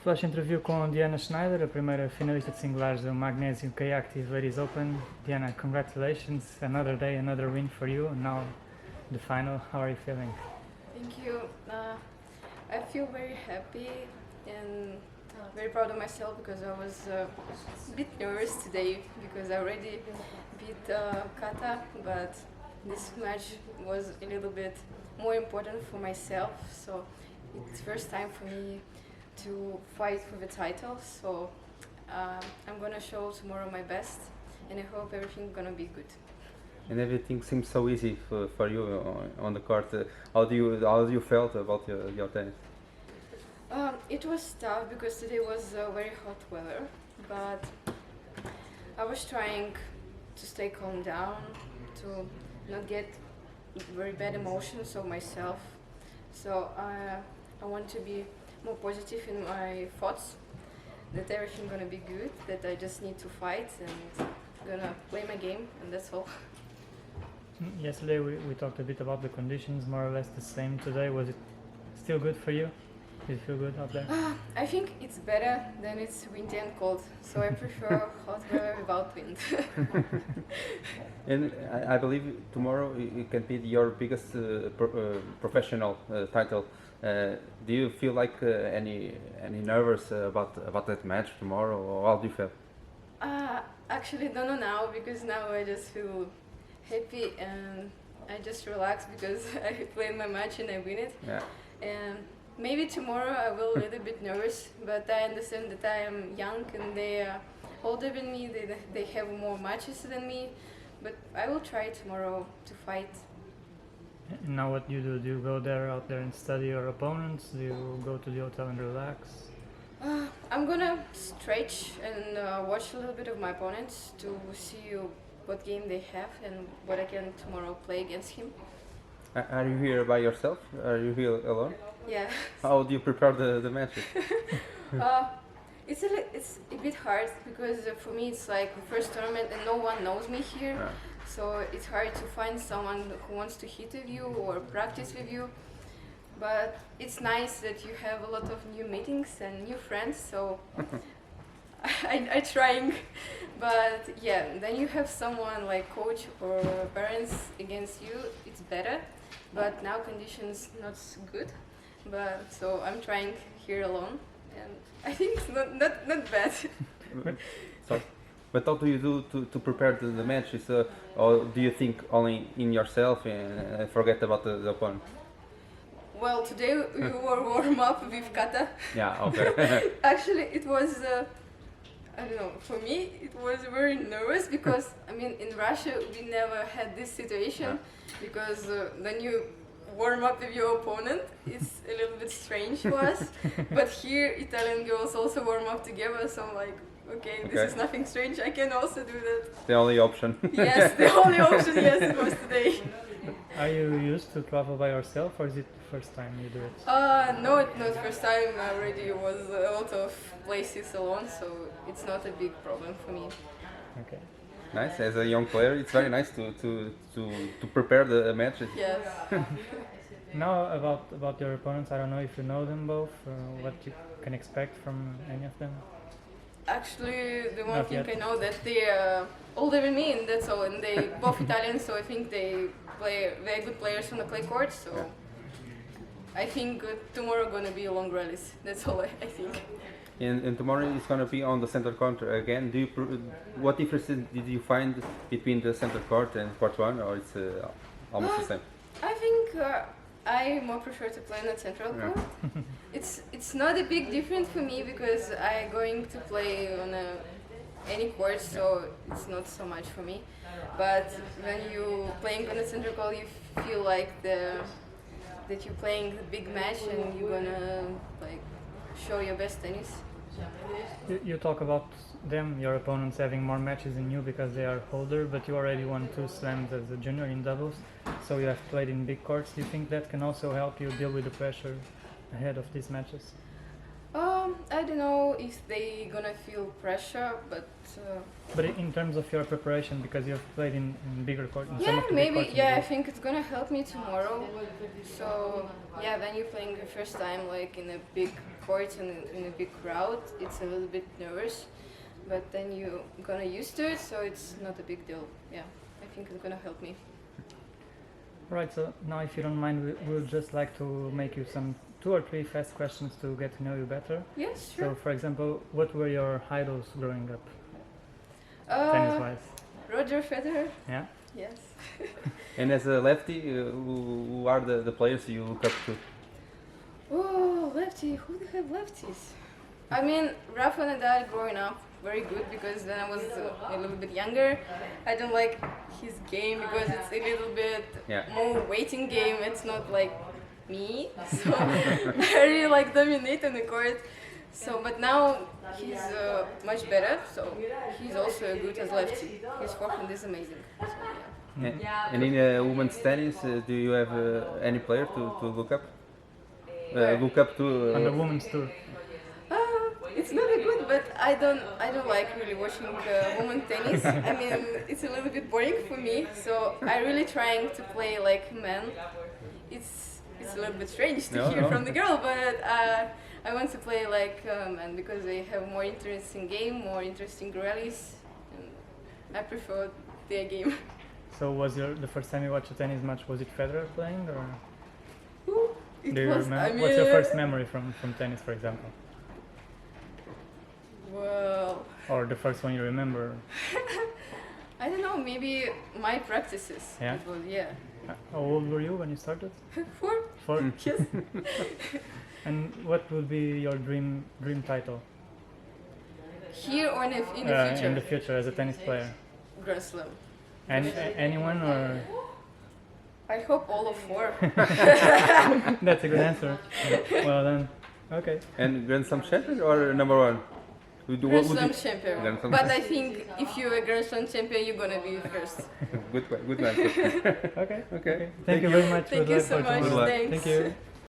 Flash interview com Diana Shnaider, a primeira finalista de singulares do Magnesium-K Active Ladies Open. Diana, congratulations, another day, another win for you, and now the final. How are you feeling? Thank you. I feel very happy and very proud of myself because I was a bit nervous today because I already beat Kata, but this match was a little bit more important for myself, so it's first time for me to fight for the title, so I'm gonna show tomorrow my best and I hope everything's gonna be good. And everything seems so easy for you on the court. How do you felt about your tennis? It was tough because today was very hot weather, but I was trying to stay calm down, to not get very bad emotions of myself. So I want to be more positive in my thoughts, that everything's gonna be good, that I just need to fight and gonna play my game, and that's all. Yesterday we talked a bit about the conditions, more or less the same today. Was it still good for you? Did you feel good out there? I think it's better than it's windy and cold, so I prefer hot weather without wind. And I believe tomorrow it can be your biggest professional title. Do you feel like any nervous about that match tomorrow, or how do you feel? Actually, don't know now because now I just feel happy and I just relax because I played my match and I win it. Yeah. And maybe tomorrow I will a little bit nervous, but I understand that I am young and they are older than me. They have more matches than me, but I will try tomorrow to fight. And now what do you do? Do you go out there and study your opponents? Do you go to the hotel and relax? I'm gonna stretch and watch a little bit of my opponents to see what game they have and what I can tomorrow play against him. Are you here by yourself? Are you here alone? Yeah. How do you prepare the matches? It's a bit hard because for me it's like the first tournament and no one knows me here. Yeah. So it's hard to find someone who wants to hit with you or practice with you. But it's nice that you have a lot of new meetings and new friends, so I trying. But yeah, then you have someone like coach or parents against you, it's better. But now conditions not good. But so I'm trying here alone, and I think it's not bad. So, but how do you do to prepare the matches? Or do you think only in yourself and forget about the opponent? Well, today we were warm up with Kata. Yeah, okay. Actually, it was, I don't know, for me it was very nervous because, I mean, in Russia we never had this situation because when you warm up with your opponent, it's a little bit strange for us. But here, Italian girls also warm up together, so I'm like, okay, this is nothing strange, I can also do that. The only option. Yes, the only option, yes, it was today. Are you used to travel by yourself, or is it the first time you do it? No, it's not first time. I already was a lot of places alone, so it's not a big problem for me. Okay. Nice. As a young player, it's very nice to prepare the matches. Yes. Now about your opponents, I don't know if you know them both, what you can expect from any of them. Actually, the one Not thing yet. I know that they are older than me, and that's all. And they both Italian, so I think they play very good players on the clay court. So I think tomorrow gonna be a long rallies. That's all I think. And tomorrow it's going to be on the center court again. What differences did you find between the center court and court one, or it's almost the same? I think I more prefer to play on the central court. It's not a big difference for me because I'm going to play on any court, so it's not so much for me. But when you playing on the central court, you feel like that you're playing a big match and you're gonna like show your best tennis. You talk about them, your opponents, having more matches than you because they are older, but you already won 2 slams as a junior in doubles, so you have played in big courts. Do you think that can also help you deal with the pressure ahead of these matches? I don't know if they gonna feel pressure, but But in terms of your preparation, because you've played in bigger court, in some yeah, of the big maybe. courts in Yeah, I Europe. think it's gonna help me tomorrow. So yeah, when you're playing the first time, like in a big court and in a big crowd, it's a little bit nervous, but then you gonna used to it, so it's not a big deal. Yeah, I think it's gonna help me. Right, so now if you don't mind, we would just like to make you some 2 or 3 fast questions to get to know you better. Yes, sure. So, for example, what were your idols growing up, Uh, tennis-wise? Roger Federer. Yeah? Yes. And as a lefty, who are the players you look up to? Oh, lefty. Who the have lefties? I mean, Rafa Nadal growing up, very good because when I was a little bit younger, I don't like his game because it's a little bit Yeah. more waiting game. It's not like me, so I really like dominate on the court. So, but now he's much better. So he's also good as lefty. His forehand is amazing. So, yeah. And in women's tennis, do you have any player to look up? Look up to? On the women's tour. It's very good, but I don't like really watching women tennis. I mean, it's a little bit boring for me. So I really trying to play like men. It's a little bit strange to No, hear no. from the girl, but I want to play like men because they have more interesting game, more interesting rallies, and I prefer their game. So was the first time you watched a tennis match, was it Federer playing, or It do you was, remember? I mean, What's your first memory from tennis, for example? Well, Or the first one you remember? I don't know, maybe my practices. Yeah? It was, yeah. How old were you when you started? 4? 4? Yes. And what would be your dream title Here or in the future? in the future as a tennis player? Grand Slam. Anyone, or I hope all of 4. that's a good answer. Well then, okay. And Grand Slam champion or number 1? Grand Slam champion. Grand Slam But I think if you're a Grand Slam champion, you're gonna be first. Good answer. Okay. Okay. Thank you very much. Thank Good you luck so for much. tomorrow. Thanks. Thank you.